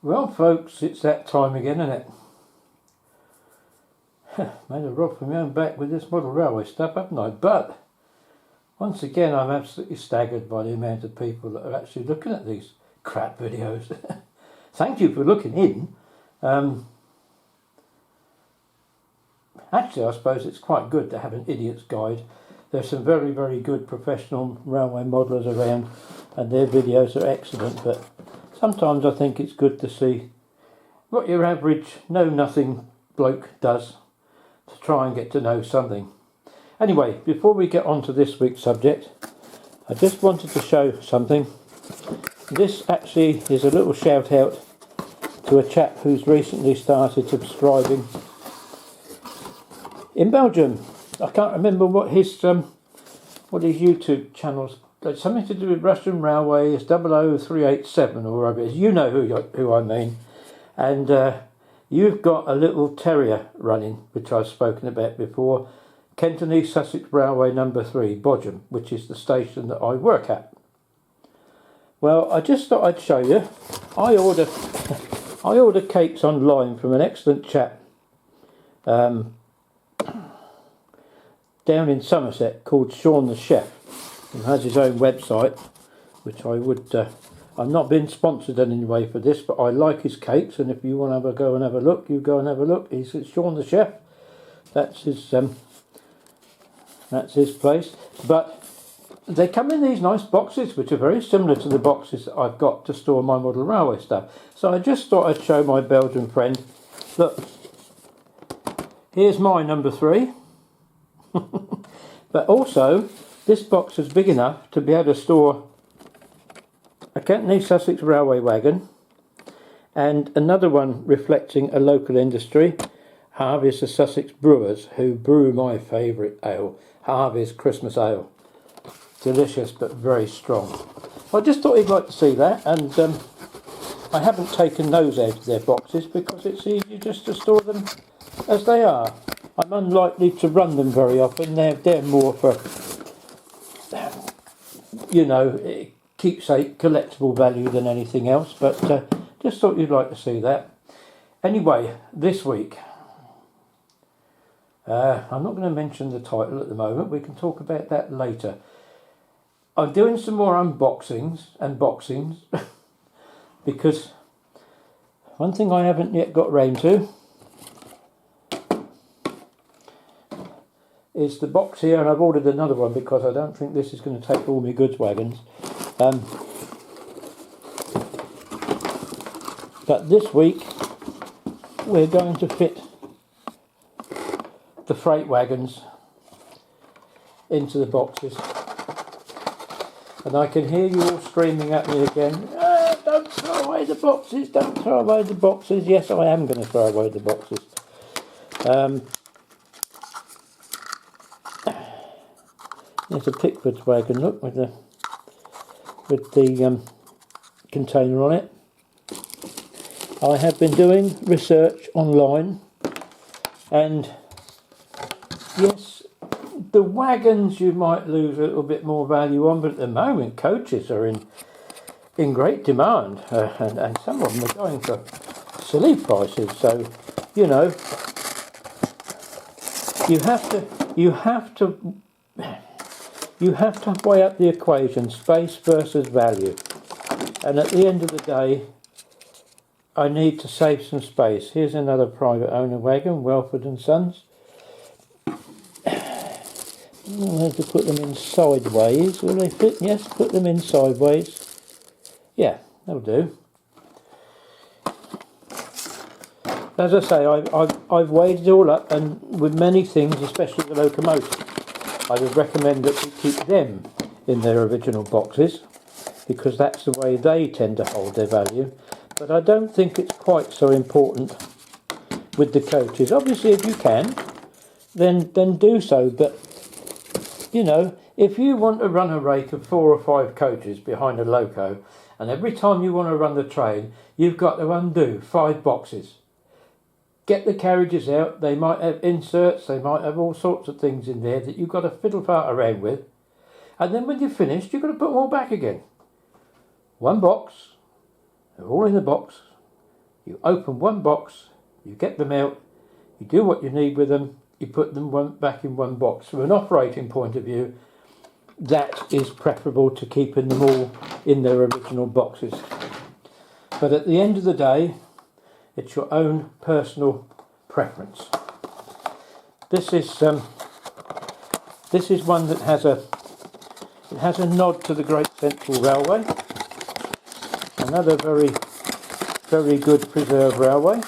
Well folks, it's that time again, isn't it? Made a rod for my own back with this model railway stuff, haven't I? But once again I'm absolutely staggered by the amount of people that are actually looking at these crap videos. Thank you for looking in. Actually I suppose it's quite good to have an idiot's guide. There's some very, very good professional railway modelers around and their videos are excellent, but sometimes I think it's good to see what your average know-nothing bloke does to try and get to know something. Anyway, before we get on to this week's subject, I just wanted to show something. This actually is a little shout out to a chap who's recently started subscribing in Belgium. I can't remember what his YouTube channel's. It's something to do with Russian Railways 00387 or whatever it is. You know who I mean. And you've got a little terrier running, which I've spoken about before. Kenton Sussex Railway number 3, Bodgham, which is the station that I work at. Well, I just thought I'd show you. I order cakes online from an excellent chap down in Somerset called Sean the Chef, and has his own website, which I would. I'm not being sponsored in any way for this, but I like his cakes, and if you want to go and have a look, you go and have a look. He's Sean the Chef. That's his place. But they come in these nice boxes, which are very similar to the boxes that I've got to store my model railway stuff. So I just thought I'd show my Belgian friend. Look, here's my number 3. But also, this box is big enough to be able to store a Kenton Sussex Railway wagon and another one reflecting a local industry. Harvey's the Sussex Brewers, who brew my favourite ale, Harvey's Christmas Ale. Delicious but very strong. I just thought you'd like to see that, and I haven't taken those out of their boxes because it's easier just to store them as they are. I'm unlikely to run them very often. They're more for, keepsake collectible value than anything else, but just thought you'd like to see that. Anyway, this week, I'm not going to mention the title at the moment. We can talk about that later. I'm doing some more unboxings and boxings because one thing I haven't yet got round to is the box here, and I've ordered another one because I don't think this is going to take all my goods wagons. But this week we're going to fit the freight wagons into the boxes. And I can hear you all screaming at me again, don't throw away the boxes, don't throw away the boxes. Yes, I am going to throw away the boxes. There's a Pickford's wagon, look, with the container on it. I have been doing research online, and yes, the wagons you might lose a little bit more value on, but at the moment coaches are in great demand, and some of them are going for silly prices. So you have to weigh up the equation, space versus value. And at the end of the day, I need to save some space. Here's another private owner wagon, Welford and Sons. I'll have to put them in sideways. Will they fit? Yes, put them in sideways. Yeah, that'll do. As I say, I've weighed it all up, and with many things, especially the locomotive, I would recommend that we keep them in their original boxes because that's the way they tend to hold their value. But I don't think it's quite so important with the coaches. Obviously, if you can, then do so. But if you want to run a rake of 4 or 5 coaches behind a loco, and every time you want to run the train, you've got to undo 5 boxes. Get the carriages out. They might have inserts, they might have all sorts of things in there that you've got to fiddle fart around with. And then when you're finished, you've got to put them all back again. One box, they're all in the box, You open one box, you get them out, you do what you need with them, you put them back in one box. From an operating point of view, that is preferable to keeping them all in their original boxes. But at the end of the day, it's your own personal preference. This is one that has a nod to the Great Central Railway. Another very, very good preserved railway.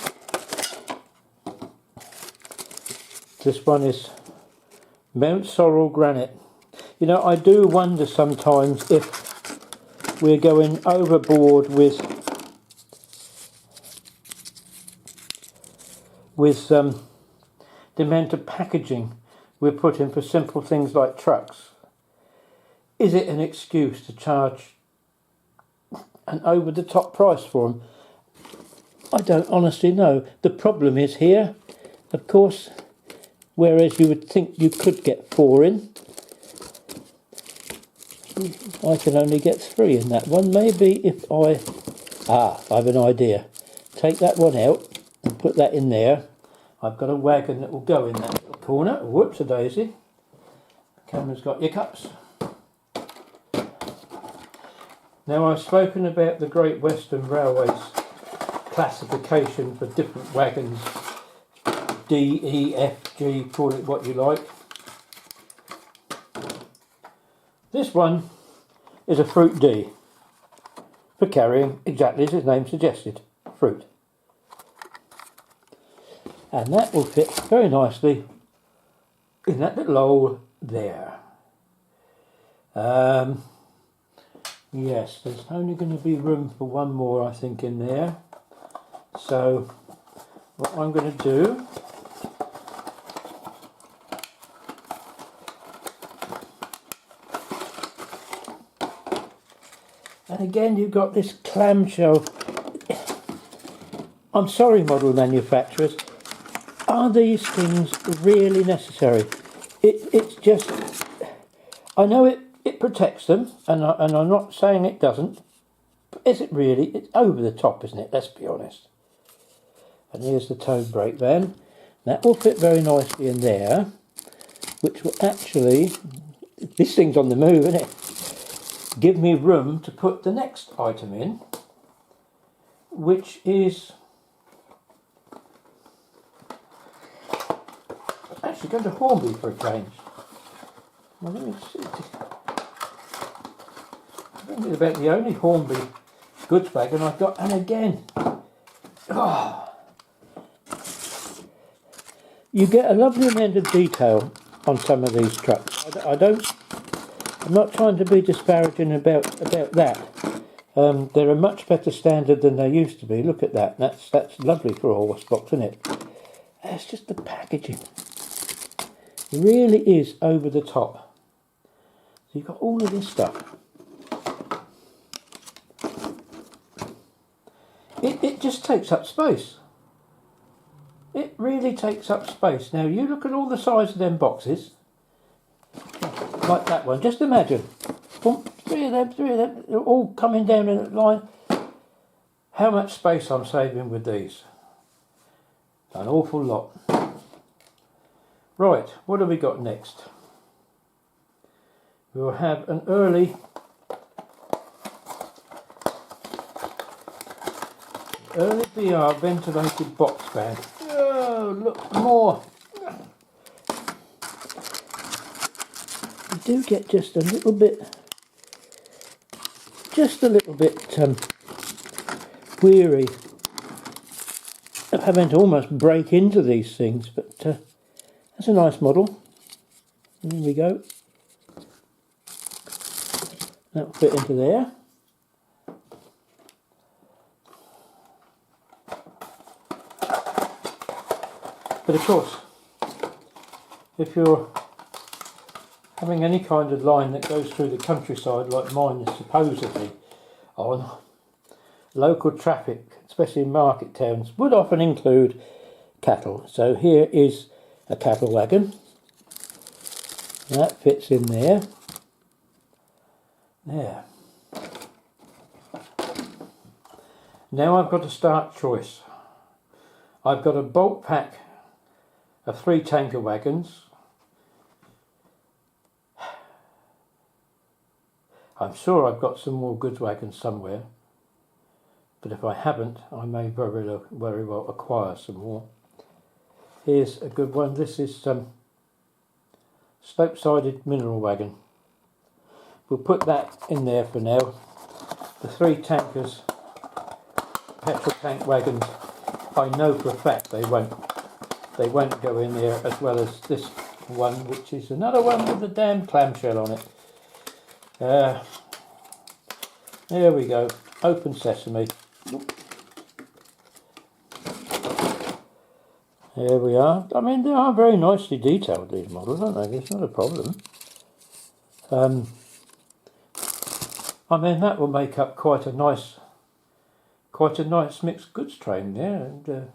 This one is Mount Sorrel granite. You know, I do wonder sometimes if we're going overboard with the amount of packaging we're putting for simple things like trucks. Is it an excuse to charge an over-the-top price for them? I don't honestly know. The problem is here, of course, whereas you would think you could get 4 in, I can only get 3 in that one. Maybe if I have an idea. Take that one out and put that in there. I've got a wagon that will go in that little corner. Whoops-a-daisy. The camera's got hiccups. Now, I've spoken about the Great Western Railway's classification for different wagons. D, E, F, G, call it what you like. This one is a fruit D, for carrying, exactly as its name suggested, fruit. And that will fit very nicely in that little hole there. Yes, there's only going to be room for one more, I think, in there. So what I'm going to do, and again you've got this clamshell. I'm sorry, model manufacturers, are these things really necessary? It's just, I know it protects them, and I'm not saying it doesn't, but is it really? It's over the top, isn't it? Let's be honest. And here's the towed brake van. That will fit very nicely in there, which will actually, this thing's on the move, isn't it? Give me room to put the next item in, which is actually going to Hornby for a change. Well, let me see. I think it's about the only Hornby goods wagon I've got, and again, you get a lovely amount of detail on some of these trucks. I'm not trying to be disparaging about that. They're a much better standard than they used to be. Look at that. That's lovely for a horse box, isn't it? It's just the packaging. It really is over the top. So you've got all of this stuff. It just takes up space. It really takes up space. Now you look at all the size of them boxes, like that one. Just imagine, boom, three of them, they're all coming down in a line. How much space I'm saving with these? An awful lot. Right, what have we got next? We'll have an early BR ventilated box bag. Oh, look, more. You do get just a little bit weary of having to almost break into these things, but that's a nice model. There we go. That'll fit into there. But of course, if you're having any kind of line that goes through the countryside like mine is supposedly on, local traffic, especially in market towns, would often include cattle. So here is a cattle wagon. That fits in there. There. Now I've got to start Choice. I've got a bulk pack of 3 tanker wagons. I'm sure I've got some more goods wagons somewhere, but if I haven't, I may very well acquire some more. Here's a good one. This is slope-sided mineral wagon. We'll put that in there for now. The 3 tankers, petrol tank wagons, I know for a fact they won't go in there, as well as this one, which is another one with a damn clamshell on it. There we go. Open sesame. There we are. I mean, they are very nicely detailed, these models, aren't they? It's not a problem. I mean, that will make up quite a nice mixed goods train there. And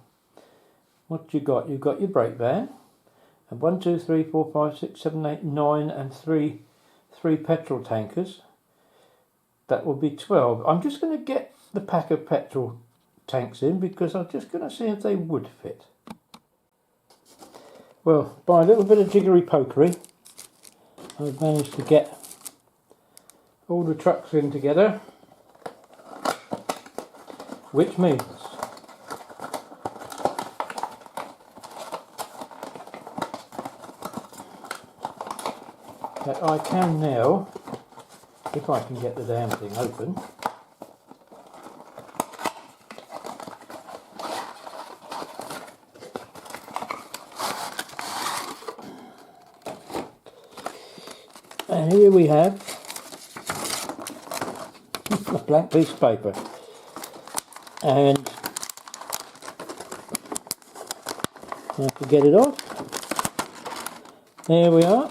what you got? You've got your brake van, and 1, 2, 3, 4, 5, 6, 7, 8, 9, and three petrol tankers. That will be 12. I'm just going to get the pack of petrol tanks in because I'm just going to see if they would fit. Well, by a little bit of jiggery pokery, I've managed to get all the trucks in together, which means that I can now, if I can get the damn thing open, and here we have a black piece of paper, and I have to get it off. There we are.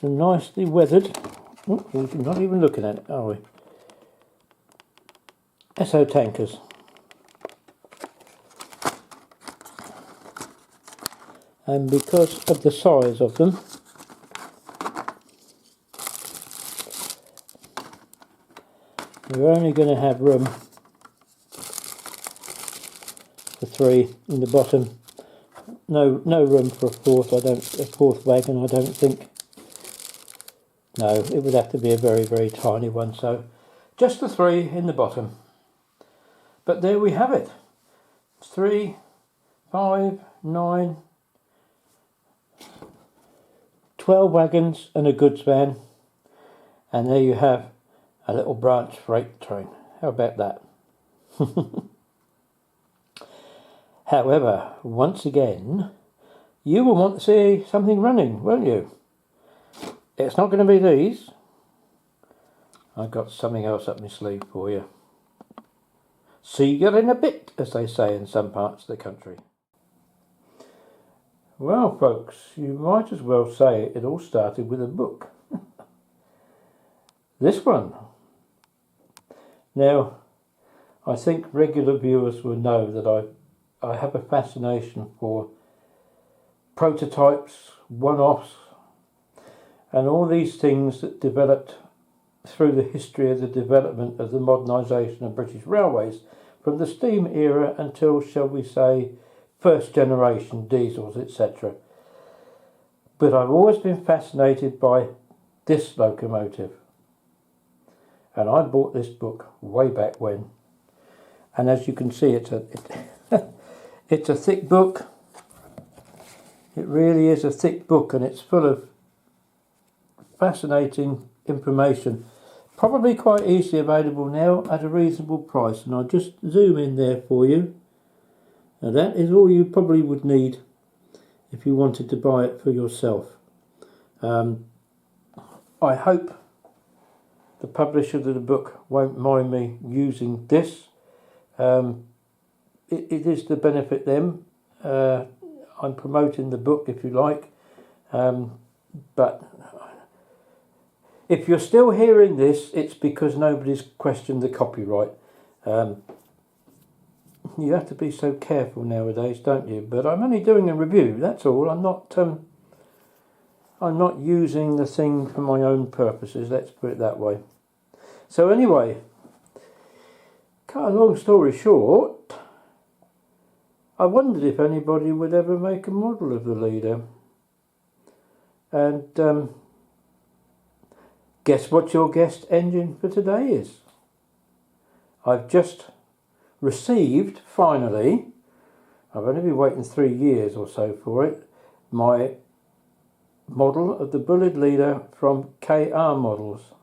Some nicely weathered. Oh, we're not even looking at it, are we? SO tankers. And because of the size of them, we're only going to have room for 3 in the bottom. No room for a fourth wagon, I don't think. No, it would have to be a very, very tiny one. So just the 3 in the bottom. But there we have it. 3, 5, 9, 12 wagons and a goods van. And there you have a little branch freight train. How about that? However, once again, you will want to see something running, won't you? It's not going to be these. I've got something else up my sleeve for you. See you in a bit, as they say in some parts of the country. Well, folks, you might as well say it all started with a book. This one. Now, I think regular viewers will know that I have a fascination for prototypes, one-offs, and all these things that developed through the history of the development of the modernisation of British railways, from the steam era until, shall we say, first generation diesels, etc. But I've always been fascinated by this locomotive. And I bought this book way back when. And as you can see, it's a thick book. It really is a thick book, and it's full of fascinating information. Probably quite easily available now at a reasonable price. And I'll just zoom in there for you. Now that is all you probably would need if you wanted to buy it for yourself. I hope the publisher of the book won't mind me using this. It is to benefit them. I'm promoting the book, if you like. But if you're still hearing this, it's because nobody's questioned the copyright. You have to be so careful nowadays, don't you? But I'm only doing a review, that's all. I'm not using the thing for my own purposes, let's put it that way. So anyway, cut a long story short, I wondered if anybody would ever make a model of the Leader. And guess what your guest engine for today is? I've just received, finally, I've only been waiting 3 years or so for it, my model of the Bulleid Leader from KR Models.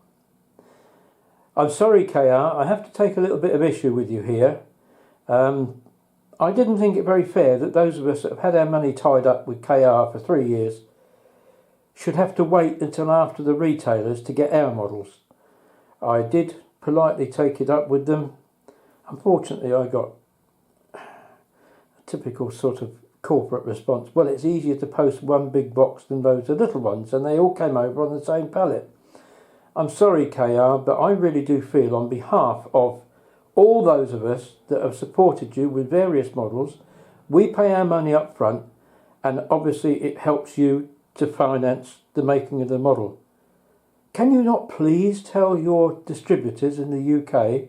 I'm sorry, KR, I have to take a little bit of issue with you here. I didn't think it very fair that those of us that have had our money tied up with KR for 3 years should have to wait until after the retailers to get our models. I did politely take it up with them. Unfortunately, I got a typical sort of corporate response. Well, it's easier to post one big box than loads of little ones, and they all came over on the same pallet. I'm sorry, KR, but I really do feel on behalf of all those of us that have supported you with various models, we pay our money up front, and obviously it helps you to finance the making of the model. Can you not please tell your distributors in the UK,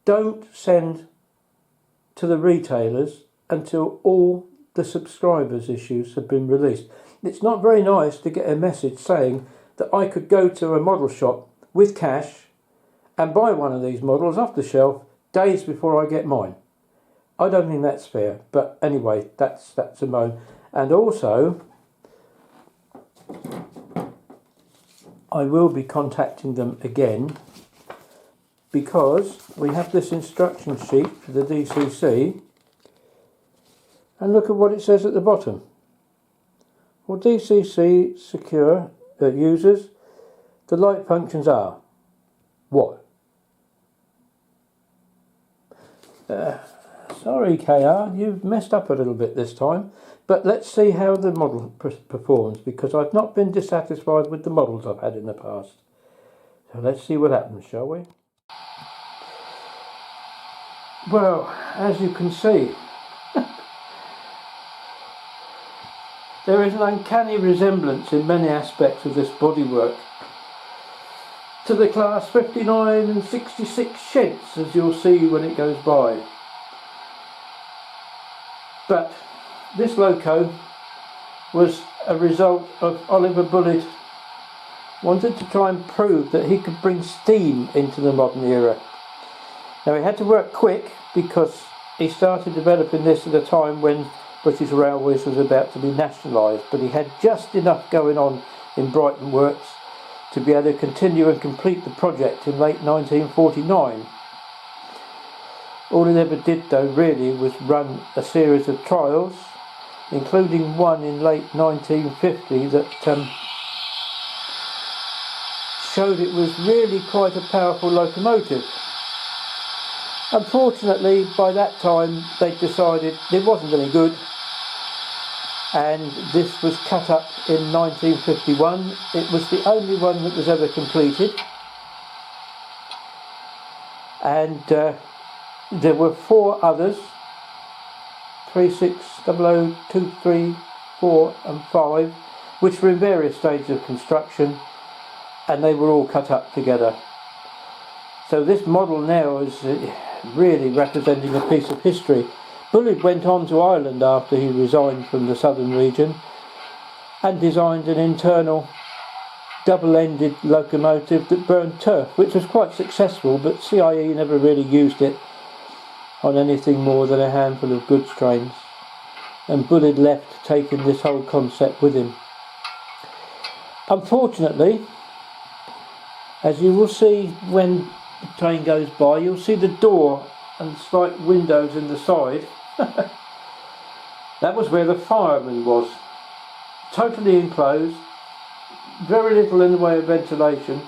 don't send to the retailers until all the subscribers issues have been released. It's not very nice to get a message saying that I could go to a model shop with cash and buy one of these models off the shelf days before I get mine. I don't think that's fair, but anyway, that's a moan. And also, I will be contacting them again because we have this instruction sheet for the DCC, and look at what it says at the bottom. Well, DCC secure users, the light functions are what? Sorry, KR, you've messed up a little bit this time, but let's see how the model performs, because I've not been dissatisfied with the models I've had in the past. So let's see what happens, shall we? Well, as you can see, there is an uncanny resemblance in many aspects of this bodywork to the class 59 and 66 sheds, as you'll see when it goes by. But this loco was a result of Oliver Bulleid wanted to try and prove that he could bring steam into the modern era. Now he had to work quick because he started developing this at a time when British Railways was about to be nationalised, but he had just enough going on in Brighton Works to be able to continue and complete the project in late 1949. All he ever did though really was run a series of trials, including one in late 1950 that showed it was really quite a powerful locomotive. Unfortunately, by that time they decided it wasn't any good, and this was cut up in 1951. It was the only one that was ever completed, and there were 4 others, 36, 00, 2, 3, 4 and 5, which were in various stages of construction, and they were all cut up together. So this model now is really representing a piece of history. Bulleid went on to Ireland after he resigned from the southern region and designed an internal double-ended locomotive that burned turf, which was quite successful, but CIE never really used it on anything more than a handful of goods trains, and Bulleid left taking this whole concept with him. Unfortunately, as you will see when the train goes by, you'll see the door and slight windows in the side. That was where the fireman was, totally enclosed, very little in the way of ventilation,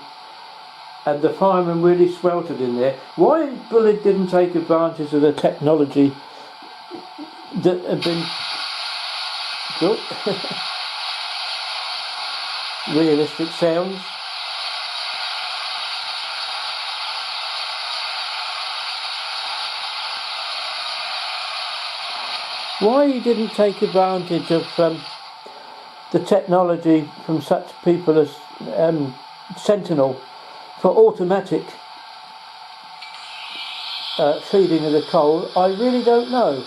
and the fireman really sweltered in there. Why Bulleid didn't take advantage of the technology that had been realistic sounds. Why he didn't take advantage of the technology from such people as Sentinel for automatic feeding of the coal, I really don't know.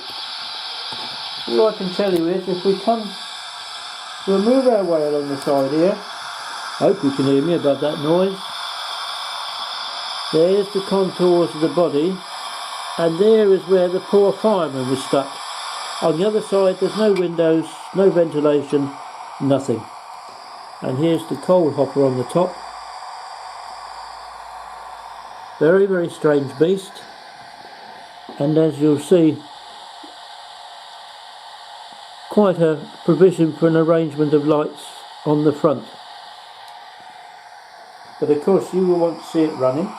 all I can tell you is if we'll move our way along the side here. I hope you can hear me above that noise. There's the contours of the body, and there is where the poor fireman was stuck. On the other side there's no windows, no ventilation, nothing. And here's the coal hopper on the top. Very, very strange beast. And as you'll see, quite a provision for an arrangement of lights on the front. But of course you will want to see it running.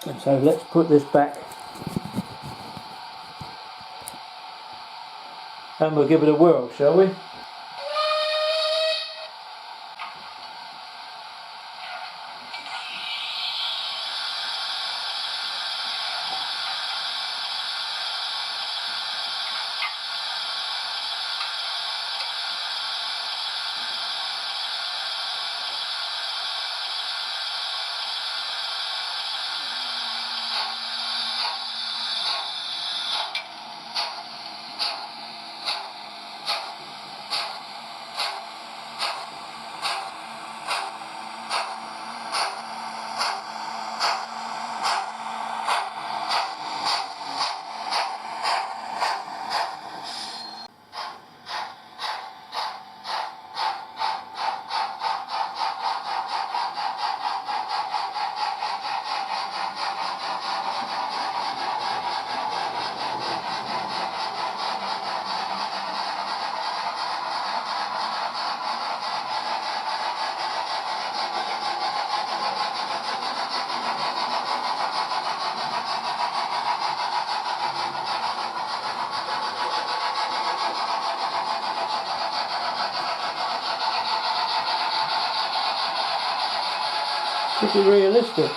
And so let's put this back and we'll give it a whirl, shall we? Pretty realistic.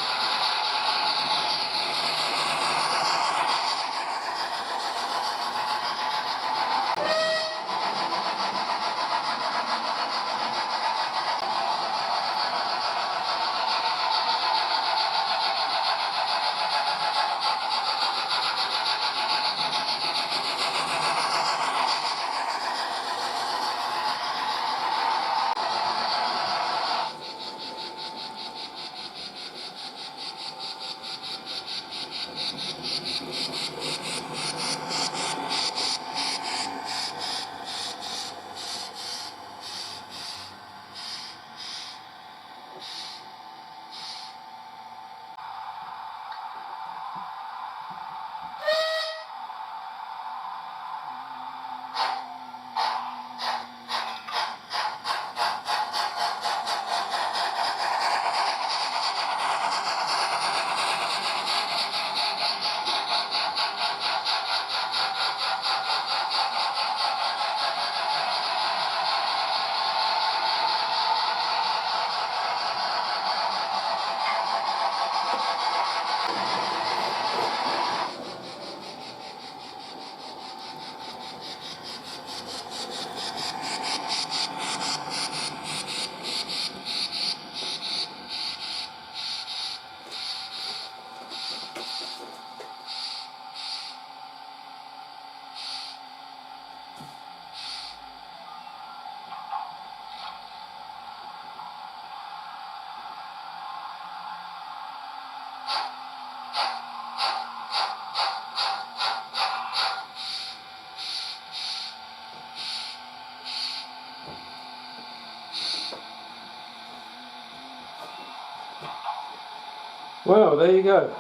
Well, there you go.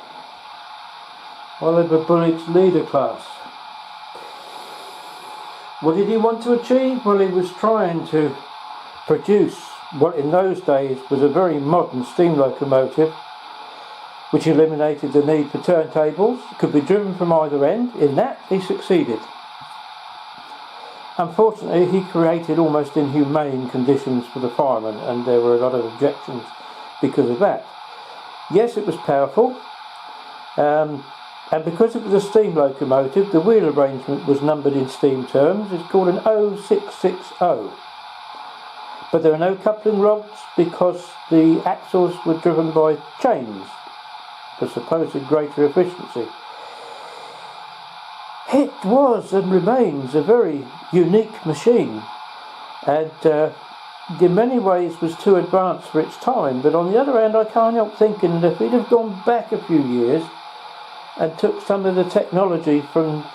Oliver Bulleid's Leader class. What did he want to achieve? Well, he was trying to produce what in those days was a very modern steam locomotive, which eliminated the need for turntables, could be driven from either end. In that he succeeded. Unfortunately, he created almost inhumane conditions for the firemen, and there were a lot of objections because of that. Yes, it was powerful, and because it was a steam locomotive, the wheel arrangement was numbered in steam terms. It's called an 0660. But there are no coupling rods because the axles were driven by chains for supposed greater efficiency. It was and remains a very unique machine, and in many ways was too advanced for its time, but on the other hand I can't help thinking that if we'd have gone back a few years and took some of the technology from,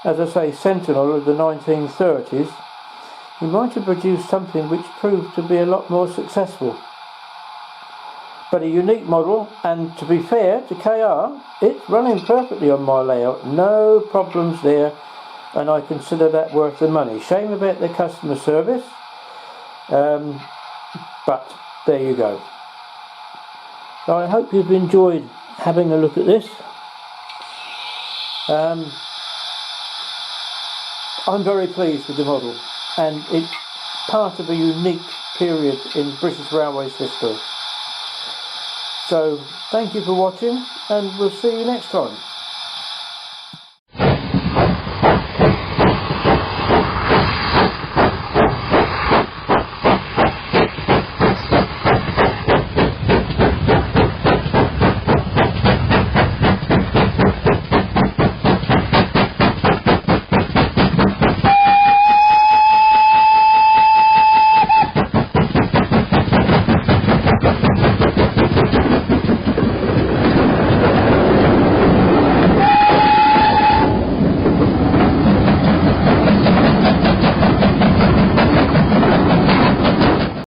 as I say, Sentinel of the 1930s, he might have produced something which proved to be a lot more successful. But a unique model, and to be fair to KR, it's running perfectly on my layout, no problems there, and I consider that worth the money. Shame about the customer service, but there you go. So I hope you've enjoyed having a look at this. I'm very pleased with the model, and it's part of a unique period in British Railways history. So thank you for watching, and we'll see you next time.